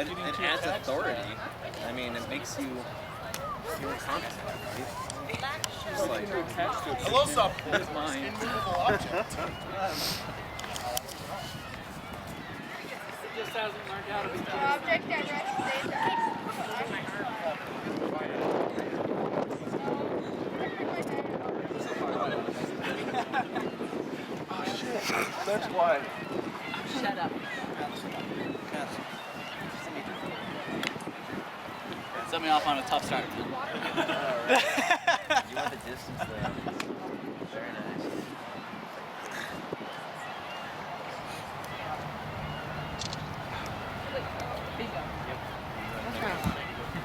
it adds authority. I mean, it makes you feel confident, right? Just like, Hello, some immovable object. Just hasn't learned how to be Object that rests Oh shit, that's why. Shut up. Set me off on a tough start. you want the distance there. Very nice.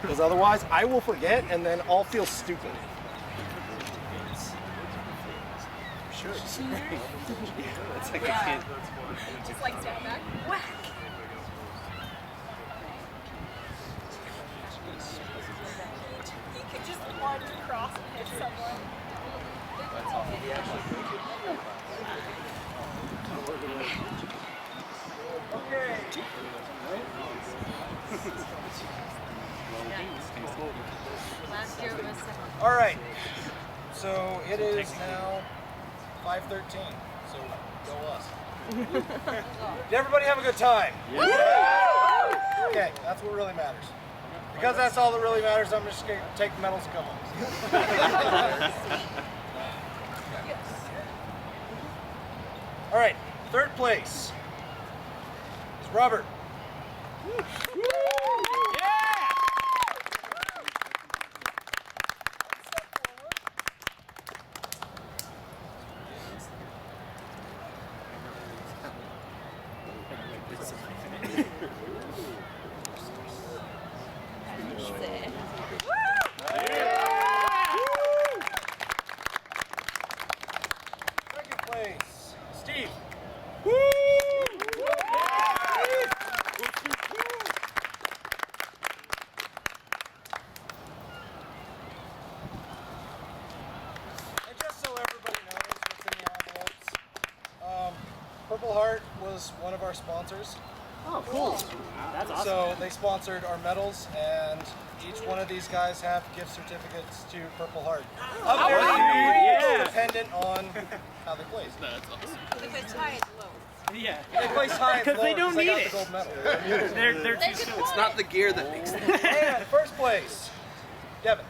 Because otherwise, I will forget, and then I'll feel stupid. Sure. It's like a kid. Just like step back. Whack. You could just lunge across and hit someone. Last year was All right. So it is now 5:13. So go us. Did everybody have a good time? Yeah. Okay, that's what really matters. Because that's all that really matters, I'm just going to take the medals and go home. All right, third place is Robert. Second place, Steve. And just so everybody knows what's in the envelopes, Purple Heart was one of our sponsors. Oh, cool. That's awesome. So they sponsored our medals, and each one of these guys have gift certificates to Purple Heart. Up there, yeah. dependent on how they placed. That's awesome. If it's high, it's low. Yeah. They placed high and Because low they don't got need the it. gold medal. They're too soon. It's not the gear that makes it. And first place, Devin.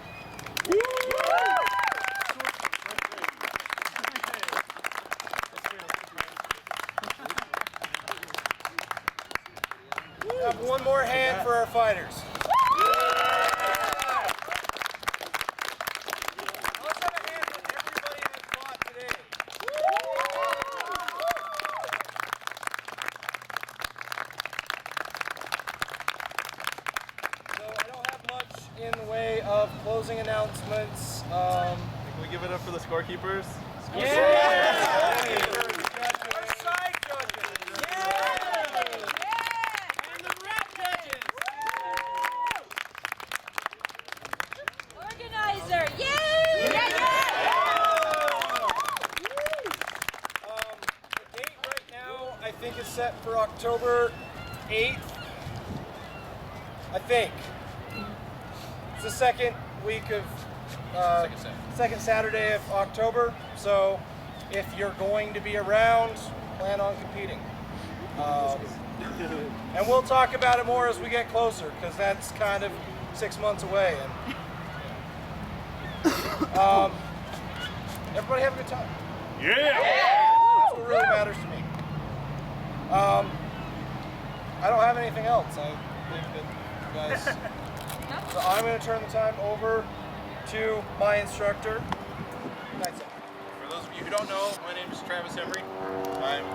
Have one more hand for our fighters. Let's have a hand for everybody that fought today. So I don't have much in the way of closing announcements. Can we give it up for the scorekeepers? Our side judges. Organizer, yay! The date right now, I think, is set for October 8th. I think. It's the second week of, second Saturday of October. So if you're going to be around, plan on competing. And we'll talk about it more as we get closer, because that's kind of 6 months away. And everybody have a good time. Yeah! That's what really matters to me. I don't have anything else. I think that you guys. So I'm going to turn the time over to my instructor. That's it. For those of you who don't know, my name is Travis Embry. I'm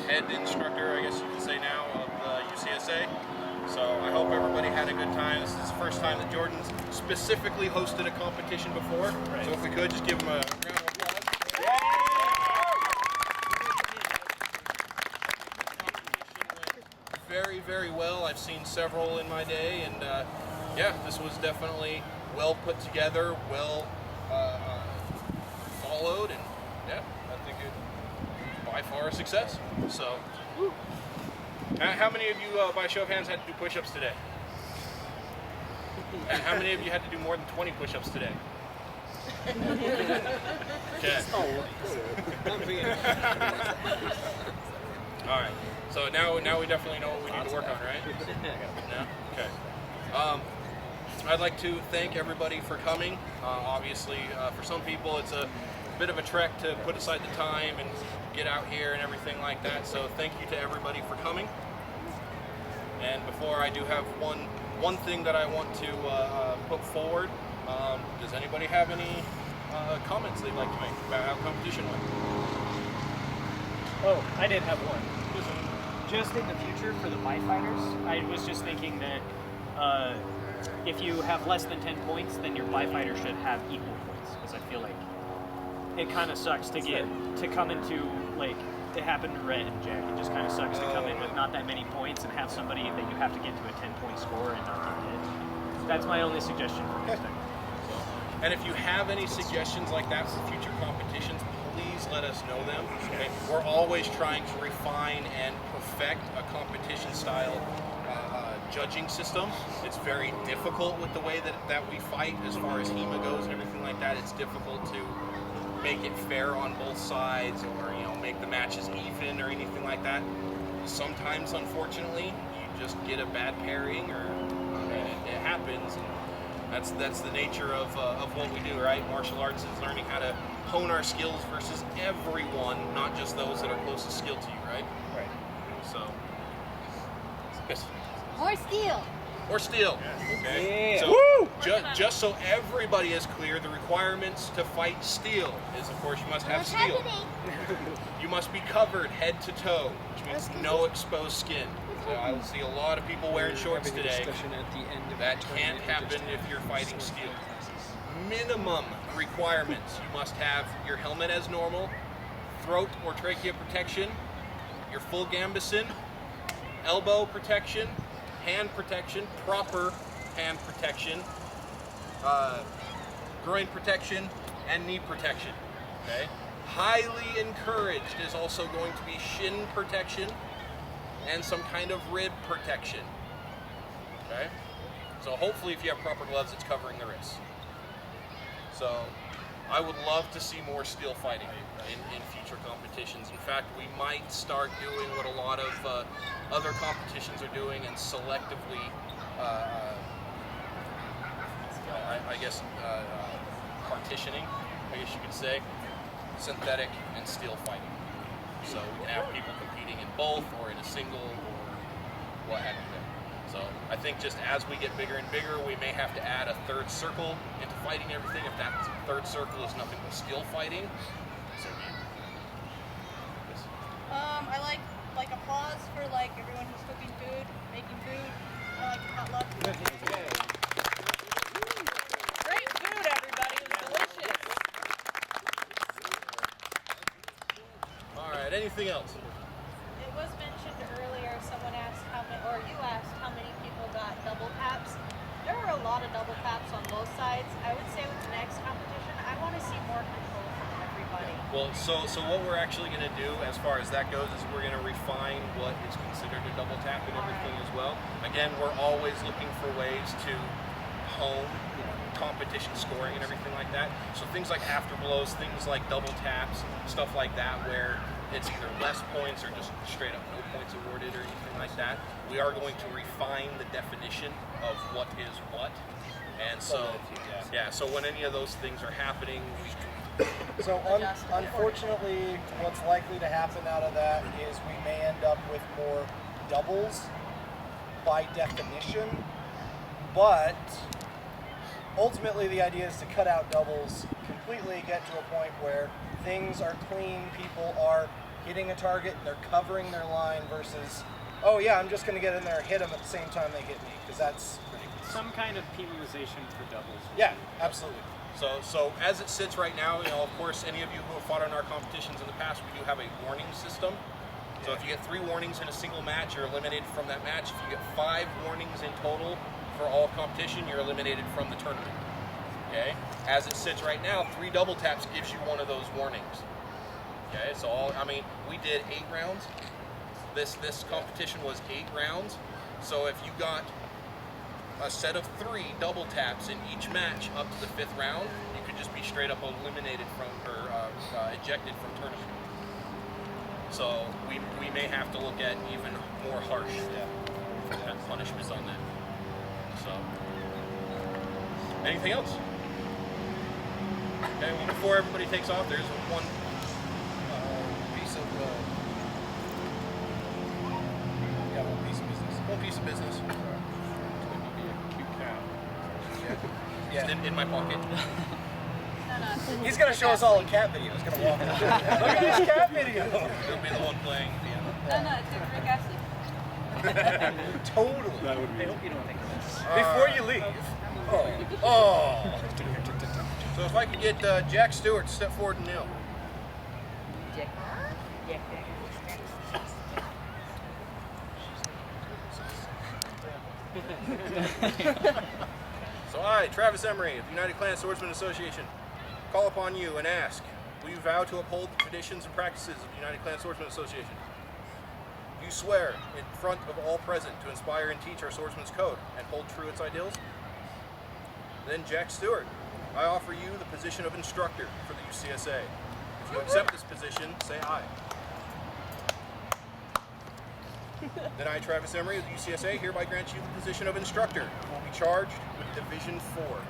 head instructor, I guess you could say now, of the UCSA. So I hope everybody had a good time. This is the first time that Jordan's specifically hosted a competition before. So if we could, just give him a round of applause. Very, very well. I've seen several in my day, and yeah, this was definitely well put together, well followed, and yeah, I think it by far a success. So How many of you, by show of hands, had to do push-ups today? And how many of you had to do more than 20 push-ups today? Okay. All right. So now we definitely know what we need to work on, right? Yeah. Okay. I'd like to thank everybody for coming. Obviously, for some people, it's a bit of a trek to put aside the time and get out here and everything like that. So thank you to everybody for coming. And before I do have one thing that I want to put forward, does anybody have any comments they'd like to make about how competition went? Oh, I did have one. Just in the future for the buy fighters, I was just thinking that if you have less than 10 points, then your buy fighter should have equal points, because I feel like it kind of sucks to come into, like, it happened to Red and Jack. It just kind of sucks to come in with not that many points and have somebody that you have to get to a 10-point score and not get hit. That's my only suggestion for next time. And if you have any suggestions like that for future competitions, please let us know them. Okay? We're always trying to refine and perfect a competition style judging system. It's very difficult with the way that we fight as far as HEMA goes and everything like that. It's difficult to make it fair on both sides, or make the matches even or anything like that. Sometimes, unfortunately, you just get a bad pairing, or it happens. And that's the nature of what we do, right? Martial arts is learning how to hone our skills versus everyone, not just those that are closest skill to you, right? Right. So, yes. More steel. Or steel. Okay. Yeah. So just so everybody is clear, the requirements to fight steel is, of course, you must have What's steel. happening? You must be covered head to toe, which means no exposed skin. So I will see a lot of people wearing shorts today. That can't happen if you're fighting steel. Minimum requirements: you must have your helmet as normal, throat or trachea protection, your full gambeson, elbow protection, hand protection, proper hand protection, groin protection, and knee protection. Okay. Highly encouraged is also going to be shin protection and some kind of rib protection. Okay. So hopefully, if you have proper gloves, it's covering the wrists. So I would love to see more steel fighting in future competitions. In fact, we might start doing what a lot of other competitions are doing, and selectively, I guess, partitioning, I guess you could say, synthetic and steel fighting. So we can have people competing in both, or in a single, or what have you. So I think just as we get bigger and bigger, we may have to add a third circle into fighting everything. If that third circle is nothing but skill fighting. So yes. I like applause for everyone who's cooking food, making food. I like potluck. Great food, everybody. It was delicious. All right. Anything else? It was mentioned earlier, someone asked or you asked how many people got double taps. There were a lot of double taps on both sides. I would say with the next competition, I want to see more control from everybody. Well, so what we're actually going to do as far as that goes is we're going to refine what is considered a double tap and everything as well. Again, we're always looking for ways to hone competition scoring and everything like that. So things like afterblows, things like double taps, stuff like that, where it's either less points or just straight up no points awarded or anything like that. We are going to refine the definition of what is what. And so, so when any of those things are happening, we can... So unfortunately, what's likely to happen out of that is we may end up with more doubles by definition, but ultimately the idea is to cut out doubles completely, get to a point where things are clean, people are hitting a target and they're covering their line versus, oh yeah, I'm just going to get in there and hit them at the same time they hit me, because that's ridiculous. Some kind of penalization for doubles. Yeah, absolutely. So as it sits right now, of course, any of you who have fought in our competitions in the past, we do have a warning system. So if you get 3 warnings in a single match, you're eliminated from that match. If you get 5 warnings in total for all competition, you're eliminated from the tournament. Okay? As it sits right now, 3 double taps gives you one of those warnings. Okay, so we did 8 rounds. This competition was 8 rounds, so if you got a set of 3 double taps in each match up to the 5th round, you could just be straight up eliminated from, or ejected from tournament. So we may have to look at even more harsh punishments on that. So, anything else? Okay, well, before everybody takes off, there's one piece of one piece of business. one piece of business. Yeah. Just in my pocket. He's gonna show us all a cat video. He's gonna walk out. Look at this cat video. He'll be the one playing piano. No, it's citric acid. Totally. I hope you don't think of this. Before you leave. Oh. So if I could get Jack Stewart to step forward and kneel. So I, Travis Emery of United Clan Swordsman Association, call upon you and ask, will you vow to uphold the traditions and practices of the United Clan Swordsman Association? Do you swear in front of all present to inspire and teach our Swordsman's Code and hold true its ideals? Then Jack Stewart, I offer you the position of instructor for the UCSA. If you accept this position, say aye. Then I, Travis Emery of the UCSA, hereby grant you the position of instructor, who will be charged with Division 4.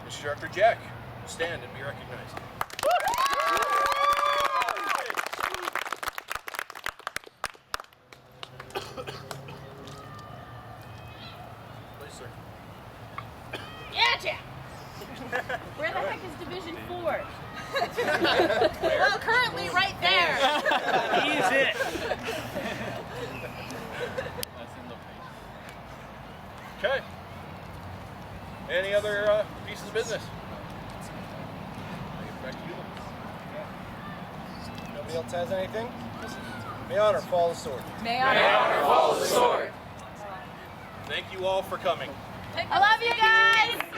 Instructor Jack, stand and be recognized. Please, sir. Yeah, Jack. Where the heck is Division 4? Well, currently right there. He's it. Okay. Any other pieces of business? Back to you. Nobody else has anything? May honor follow the sword. May I? Thank you all for coming. I love you guys!